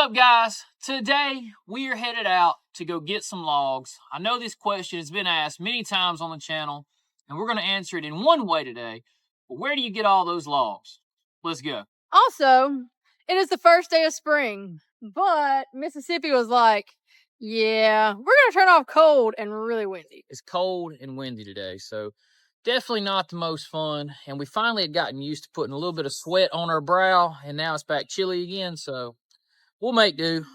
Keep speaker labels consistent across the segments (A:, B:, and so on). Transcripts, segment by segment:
A: up, guys? Today we are headed out to go get some logs. I know this question has been asked many times on the channel, and we're going to answer it in one way today. But where do you get all those logs? Let's go.
B: Also, it is the first day of spring, but Mississippi was like, yeah, we're going to turn off cold and really windy.
A: It's cold and windy today, so definitely not the most fun. And we finally had gotten used to putting a little bit of sweat on our brow, and now it's back chilly again, so we'll make do.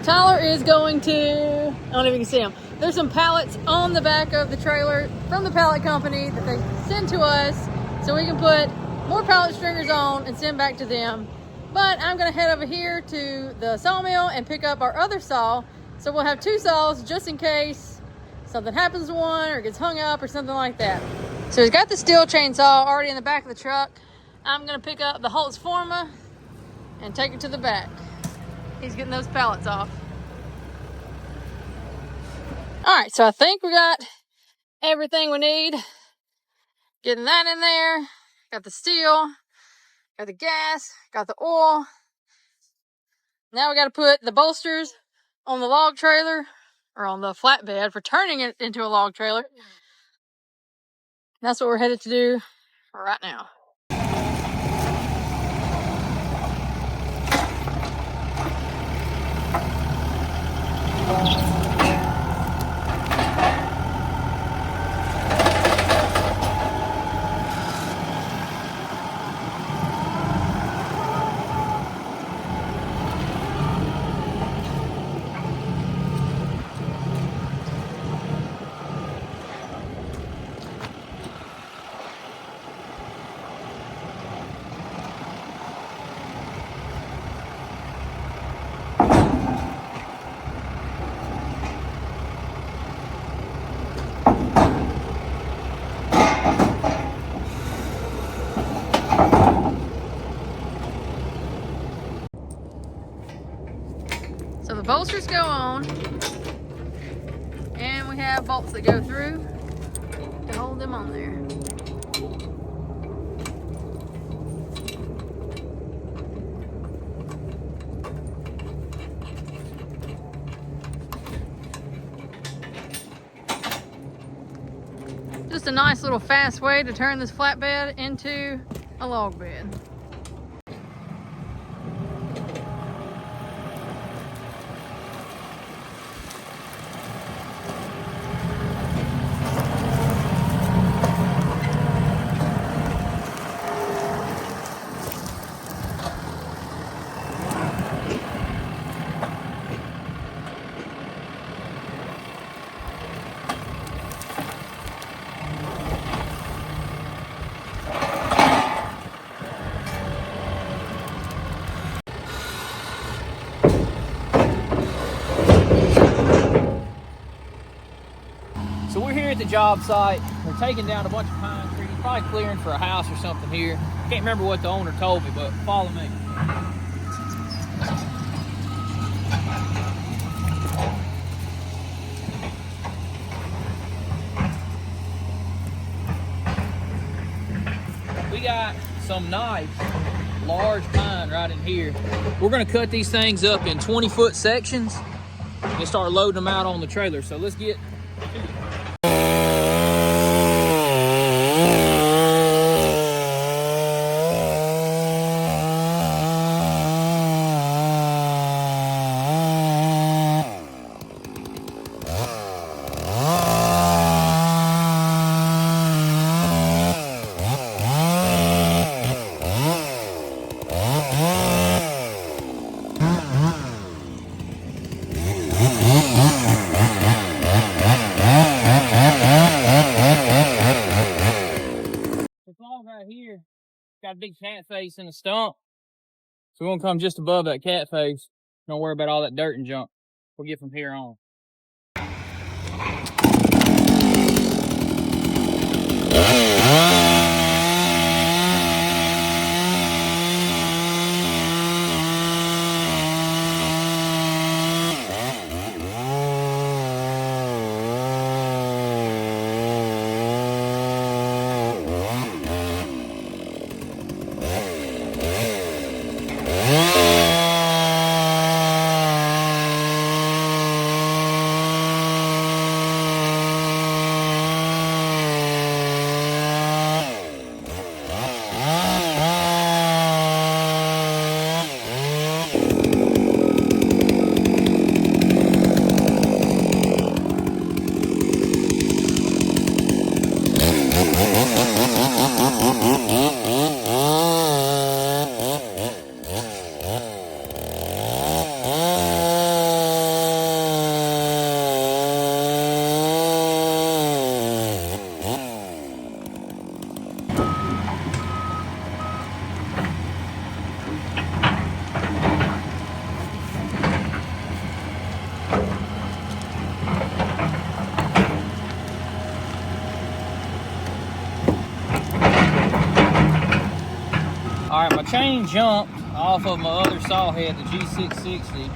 B: Tyler is going to, I don't know if you can see them. There's some pallets on the back of the trailer from the pallet company that they send to us so we can put more pallet stringers on and send back to them. But I'm going to head over here to the sawmill and pick up our other saw. So we'll have two saws just in case something happens to one or gets hung up or something like that. So he's got the steel chainsaw already in the back of the truck. I'm going to pick up the Holtz Forma and take it to the back. He's getting those pallets off. All right, so I think we got everything we need. Getting that in there. Got the steel, got the gas, got the oil. Now we got to put the bolsters on the log trailer, or on the flatbed for turning it into a log trailer. That's what we're headed to do right now. So the bolsters go on, and we have bolts that go through to hold them on there. Just a nice little fast way to turn this flatbed into a log bed.
A: So we're here at the job site. We're taking down a bunch of pine trees, probably clearing for a house or something here. Can't remember what the owner told me, but follow me. We got some nice large pine right in here. We're gonna cut these things up in 20-foot sections and start loading them out on the trailer. So let's get to it. Here, got a big cat face in the stump. So we're gonna come just above that cat face. Don't worry about all that dirt and junk. We'll get from here on. Alright, my chain jumped off of my other saw head, the G660,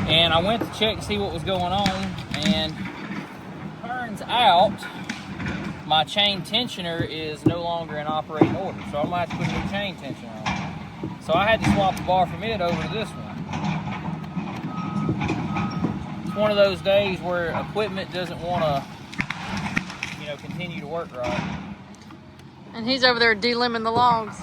A: and I went to check to see what was going on, and turns out my chain tensioner is no longer in operating order, so I'm gonna have to put a new chain tensioner on. So I had to swap the bar from it over to this one. It's one of those days where equipment doesn't want to, you know, continue to work right.
B: And he's over there delimbing the logs.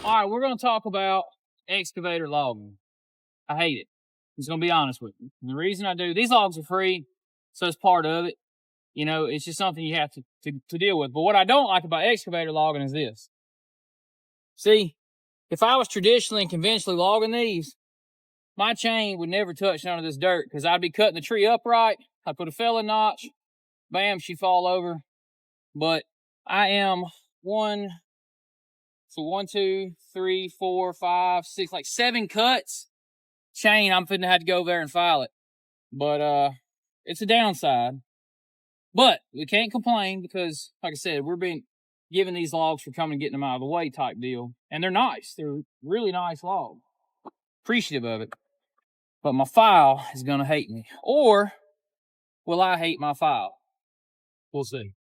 A: Alright, we're going to talk about excavator logging. I hate it. I'm just going to be honest with you. And the reason I do, these logs are free, so it's part of it. You know, it's just something you have to deal with. But what I don't like about excavator logging is this. See, if I was traditionally and conventionally logging these, my chain would never touch none of this dirt because I'd be cutting the tree upright. I'd put a felling notch. Bam, she'd fall over. But I am one, 2, 3, 4, 5, 6, like 7 cuts. Chain, I'm finna have to go over there and file it. But it's a downside. But we can't complain because, like I said, we're being given these logs for coming and getting them out of the way type deal. And they're nice. They're really nice logs. Appreciative of it. But my file is gonna hate me. Or will I hate my file? We'll see.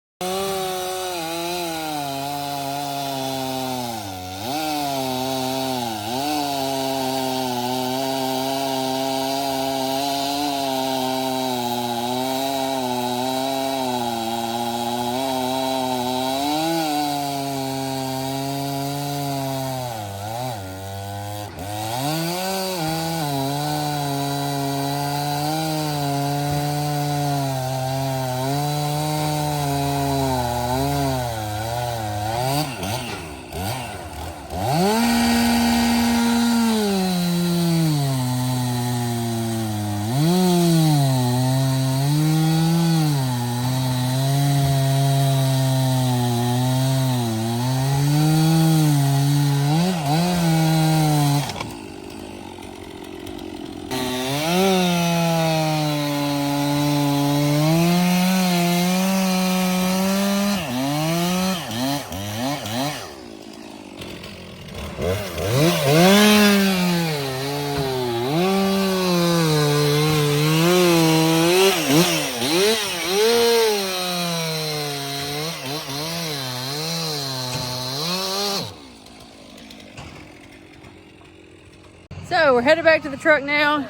B: So we're headed back to the truck now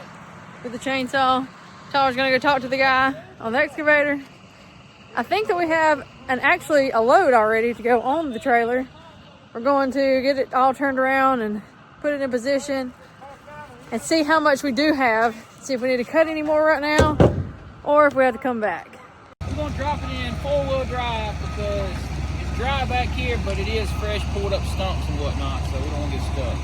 B: with the chainsaw. Tyler's gonna go talk to the guy on the excavator. I think that we have actually a load already to go on the trailer. We're going to get it all turned around and put it in position and see how much we do have. See if we need to cut any more right now or if we have to come back.
A: We're gonna drop it in 4-wheel drive because it's dry back here, but it is fresh pulled up stumps and whatnot, so we don't wanna get stuck.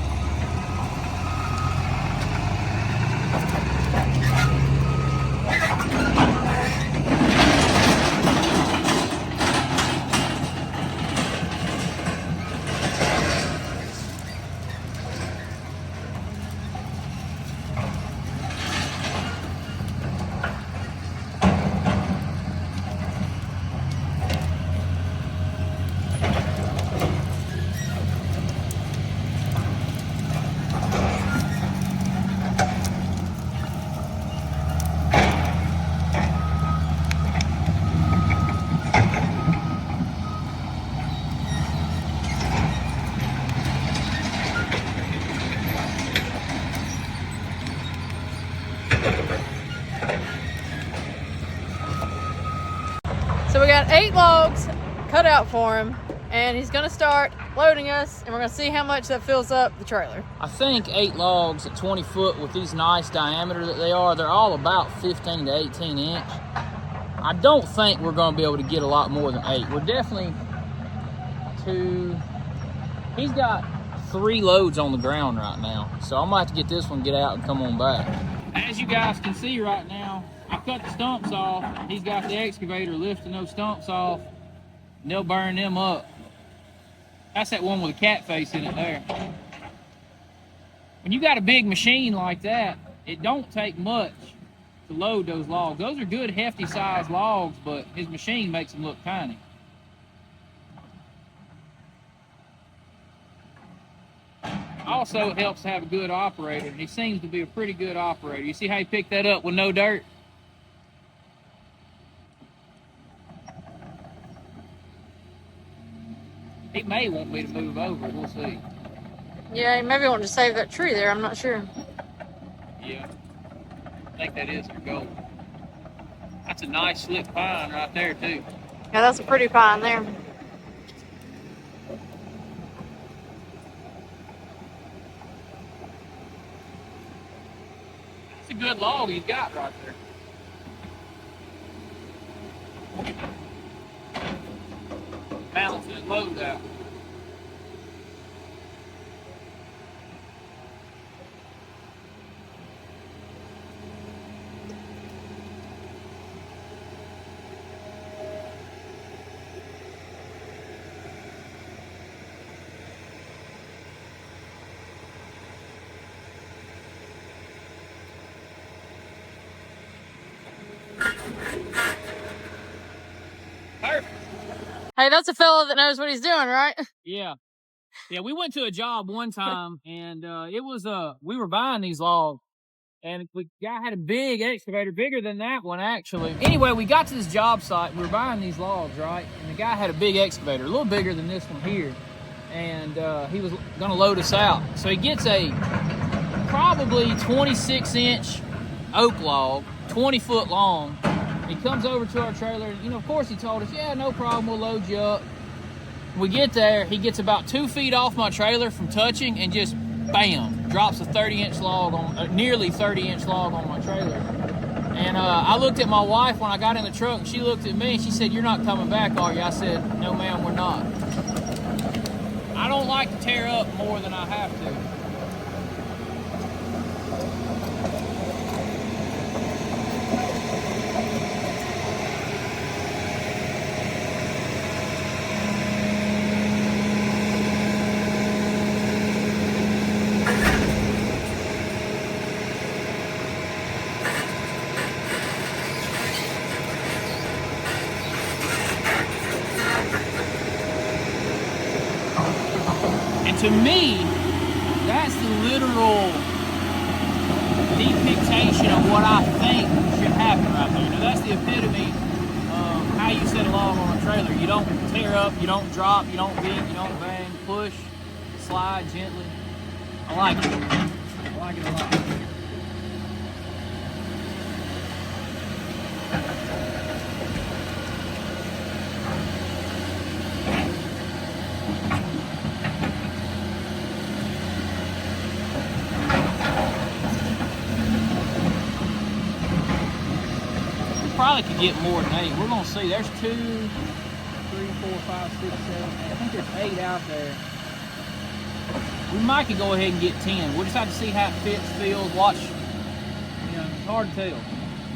B: 8 logs cut out for him, and he's gonna start loading us, and we're gonna see how much that fills up the trailer.
A: I think 8 logs at 20 foot with these nice diameter that they are, they're all about 15 to 18 inch. I don't think we're gonna be able to get a lot more than 8. We're definitely he's got 3 loads on the ground right now. So I'm gonna have to get this one, get out and come on back. As you guys can see right now, I cut the stumps off. He's got the excavator lifting those stumps off, and they'll burn them up. That's that one with a cat face in it there. When you got a big machine like that, it don't take much to load those logs. Those are good, hefty sized logs, but his machine makes them look tiny. Also, it helps to have a good operator, and he seems to be a pretty good operator. You see how he picked that up with no dirt? He may want me to move over, we'll see.
B: Yeah, maybe want to save that tree there, I'm not sure.
A: Yeah, I think that is our goal. That's a nice slick pine right there too.
B: Yeah, that's a pretty pine there.
A: It's a good log he's got right there. Balance his load out. Perfect.
B: Hey, that's a fella that knows what he's doing, right?
A: Yeah. Yeah, we went to a job one time, and it was we were buying these logs, and the guy had a big excavator, bigger than that one actually. Anyway, we got to this job site, we were buying these logs, right? And the guy had a big excavator, a little bigger than this one here, and he was gonna load us out. So he gets a probably 26-inch oak log, 20 foot long. He comes over to our trailer, and, of course he told us, yeah, no problem, we'll load you up. We get there, he gets about 2 feet off my trailer from touching, and just bam, drops a 30-inch log on, nearly 30-inch log on my trailer. And I looked at my wife when I got in the truck, and she looked at me and she said, "You're not coming back, are you?" I said, "No, ma'am, we're not." I don't like to tear up more than I have to. To me, that's the literal depiction of what I think should happen right there. Now, that's the epitome of how you set a log on a trailer. You don't tear up, you don't drop, you don't bend, you don't bang, push, slide gently. I like it. I like it a lot. Probably could get more than 8. We're gonna see. There's 2, 3, 4, 5, 6, 7, 8. I think there's 8 out there. We might could go ahead and get 10. We'll just have to see how it fits, feels, watch. It's hard to tell.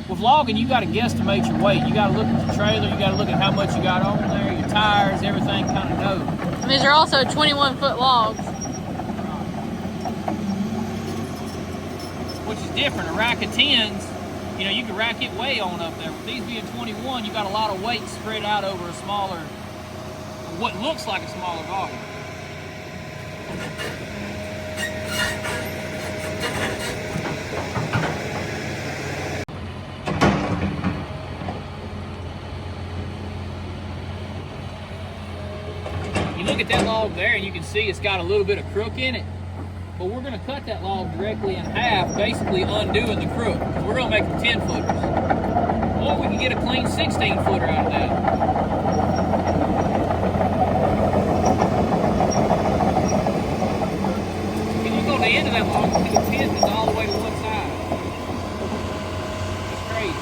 A: With logging, you gotta guesstimate your weight. You gotta look at the trailer, you gotta look at how much you got on there, your tires, everything kind of knows.
B: And these are also 21-foot logs.
A: Which is different. A rack of 10s, you can rack it way on up there. With these being 21, you got a lot of weight spread out over a smaller, what looks like a smaller volume. You look at that log there and you can see it's got a little bit of crook in it. but we're going to cut that log directly in half, basically undoing the crook. We're going to make them 10 footers. Or we can get a clean 16 footer out of that. If you go to the end of that log, you see the 10 is all the way to one side. It's crazy.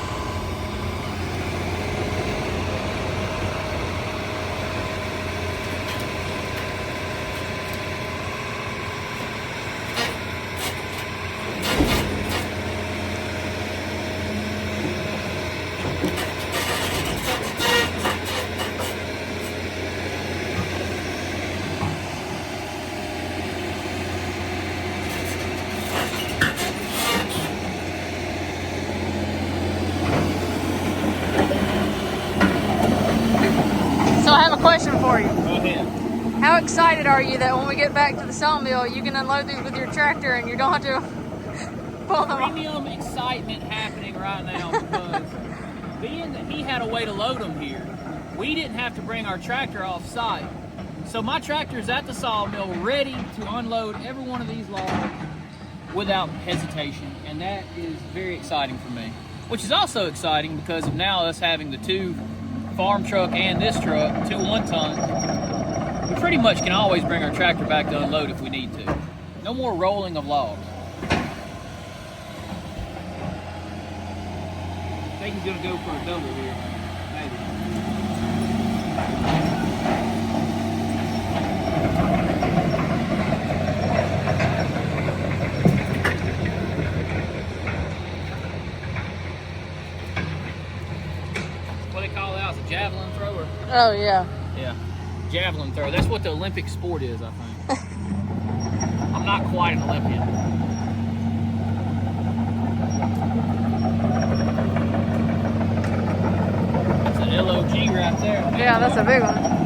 B: So I have a question for you.
A: Go ahead.
B: How excited are you that when we get back to the sawmill, you can unload these with your tractor and you don't have to pull them off?
A: Premium excitement happening right now because being that he had a way to load them here, we didn't have to bring our tractor off site. So my tractor's at the sawmill ready to unload every one of these logs without hesitation, and that is very exciting for me. Which is also exciting because of now us having the two farm truck and this truck, 2 1-ton. We pretty much can always bring our tractor back to unload if we need to. No more rolling of logs. I think he's gonna go for a double here, maybe. What they call it out, it's a javelin thrower.
B: Oh, yeah.
A: Yeah, javelin thrower. That's what the Olympic sport is, I think. I'm not quite an Olympian. That's an LOG right there.
B: Yeah, that's a big one.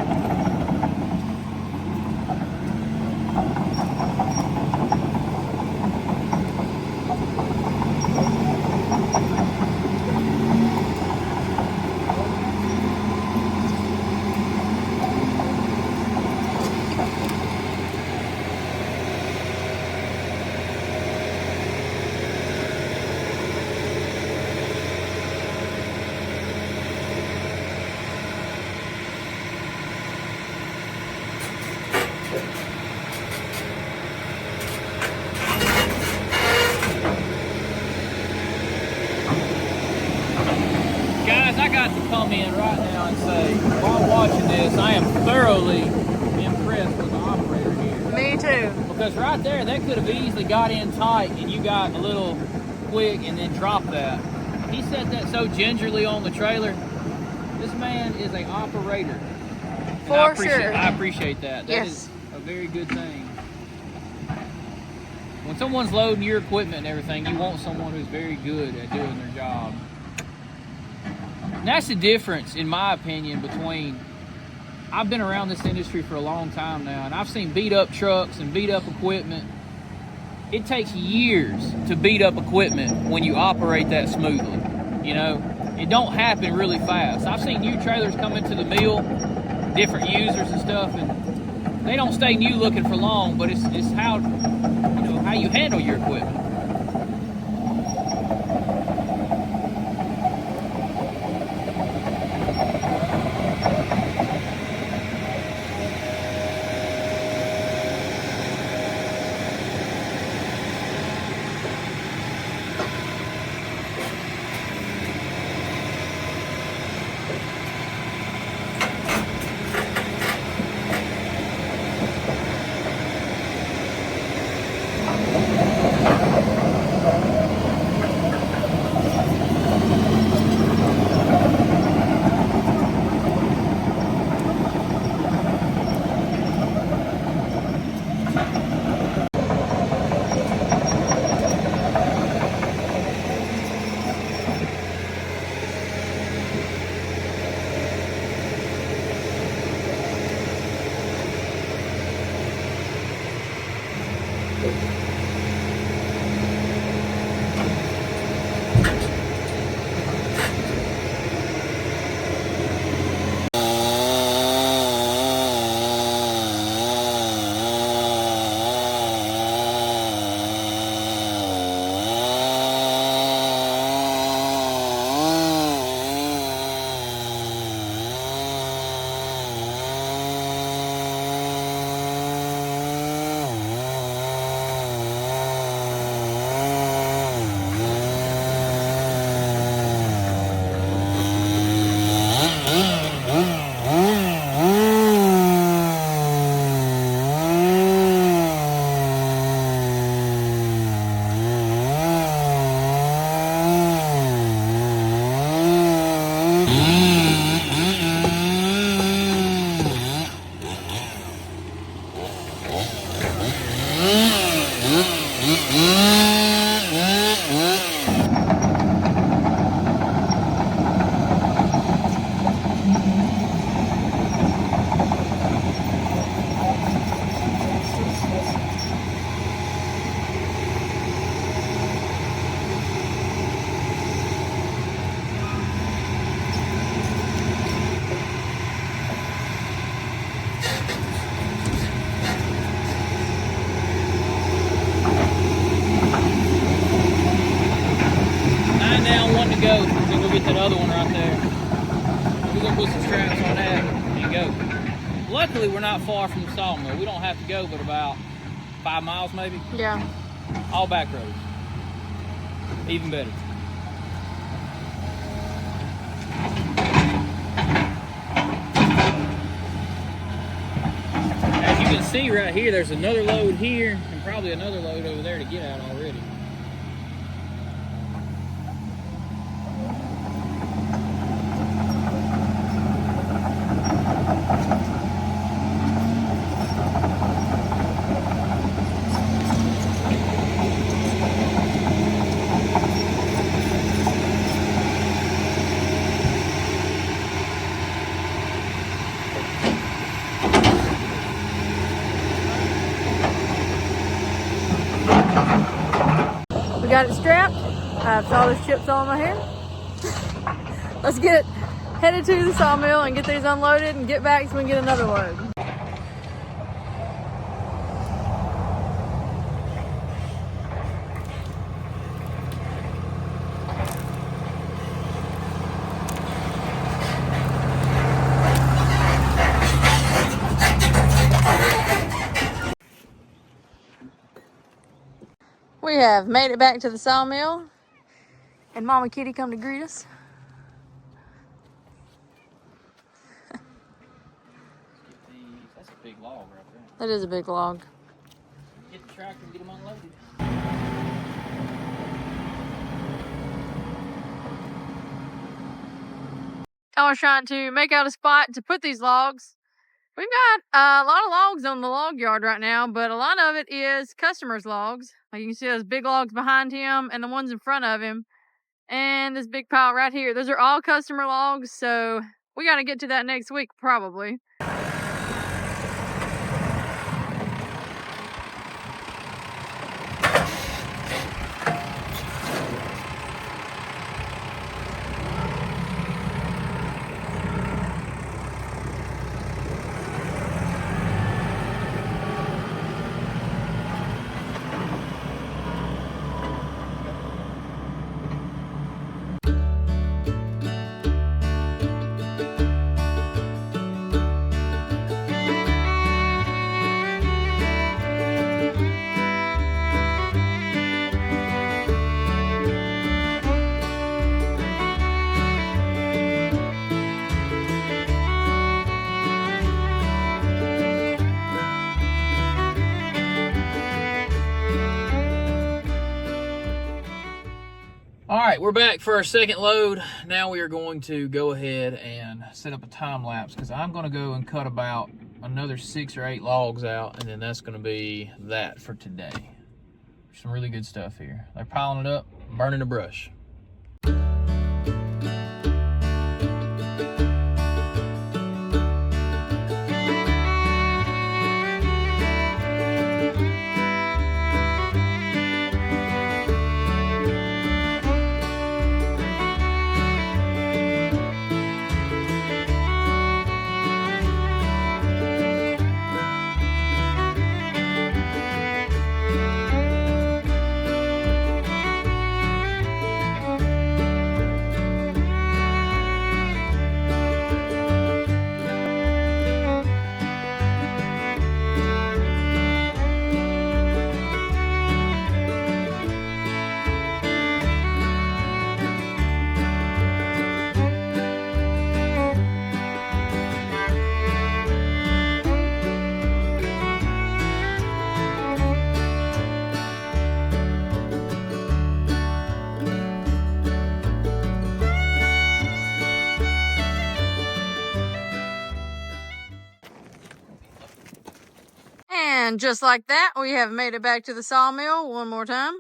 A: Guys, I got to come in right now and say, while watching this, I am thoroughly impressed with the operator here.
B: Me too.
A: Because right there, that could have easily got in tight and you got a little quick and then dropped that. He set that so gingerly on the trailer. This man is an operator. And
B: For sure.
A: I appreciate that. That
B: Yes.
A: is a very good thing. When someone's loading your equipment and everything, you want someone who's very good at doing their job. And that's the difference, in my opinion, between, I've been around this industry for a long time now, and I've seen beat up trucks and beat up equipment. It takes years to beat up equipment when you operate that smoothly. You know, it don't happen really fast. I've seen new trailers come into the mill, different users and stuff, and they don't stay new looking for long, but it's how, you know, how you handle your equipment. Go. We're gonna go get that other one right there. We're gonna put some straps on that and go. Luckily, we're not far from the sawmill. We don't have to go but about 5 miles maybe.
B: Yeah.
A: All back roads. Even better. As you can see right here, there's another load here and probably another load over there to get out already.
B: We got it strapped. I have all those chips on my hair. Let's get it headed to the sawmill and get these unloaded and get back so we can get another load. We have made it back to the sawmill, and Mama Kitty come to greet us.
A: That's a big log right there.
B: That is a big log.
A: Get the tractor and get them unloaded.
B: I was trying to make out a spot to put these logs. We've got a lot of logs on the log yard right now, but a lot of it is customers' logs. Like you can see those big logs behind him and the ones in front of him. And this big pile right here. Those are all customer logs, so we got to get to that next week probably.
A: All right, we're back for our second load. Now we are going to go ahead and set up a time lapse because I'm going to go and cut about another 6 or 8 logs out, and then that's going to be that for today. Some really good stuff here. They're piling it up, burning the brush.
B: And just like that, we have made it back to the sawmill one more time.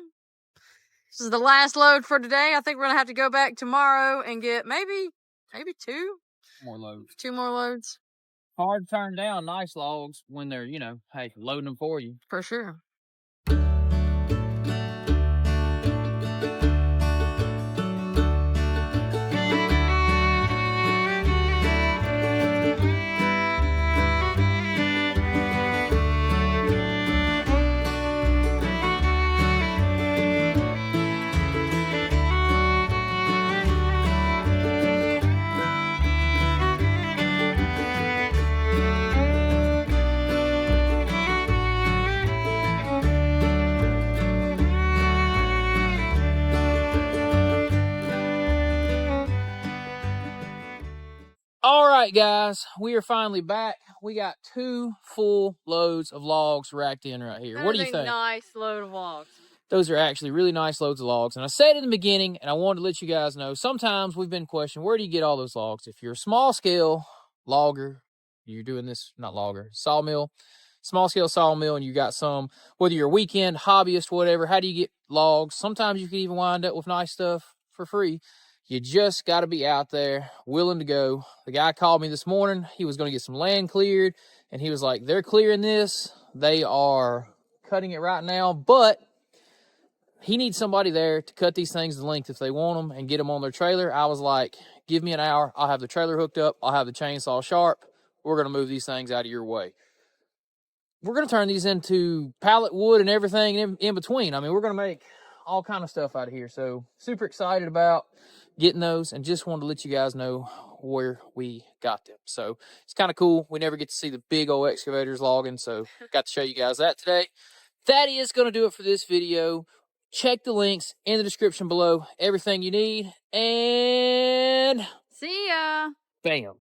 B: This is the last load for today. I think we're gonna have to go back tomorrow and get maybe two
A: more loads.
B: 2 more loads.
A: Hard to turn down nice logs when they're, you know, hey, loading them for you.
B: For sure.
A: All right, guys, we are finally back. We got 2 full loads of logs racked in right here. What do you think?
B: Nice load of logs.
A: Those are actually really nice loads of logs. And I said in the beginning, and I wanted to let you guys know, sometimes we've been questioned, where do you get all those logs? If you're a small scale logger, you're doing this, not logger, sawmill, small scale sawmill, and you got some, whether you're a weekend, hobbyist, whatever, how do you get logs? Sometimes you can even wind up with nice stuff for free. You just got to be out there, willing to go. The guy called me this morning. He was going to get some land cleared, and he was like, they're clearing this. They are cutting it right now, but he needs somebody there to cut these things to length if they want them and get them on their trailer. I was like, give me an hour. I'll have the trailer hooked up. I'll have the chainsaw sharp. We're going to move these things out of your way. We're going to turn these into pallet wood and everything in between. I mean, we're going to make all kind of stuff out of here. So super excited about getting those, and just wanted to let you guys know where we got them. So it's kind of cool. We never get to see the big old excavators logging, so got to show you guys that today. That is going to do it for this video. Check the links in the description below. Everything you need, and
B: See ya.
A: bam.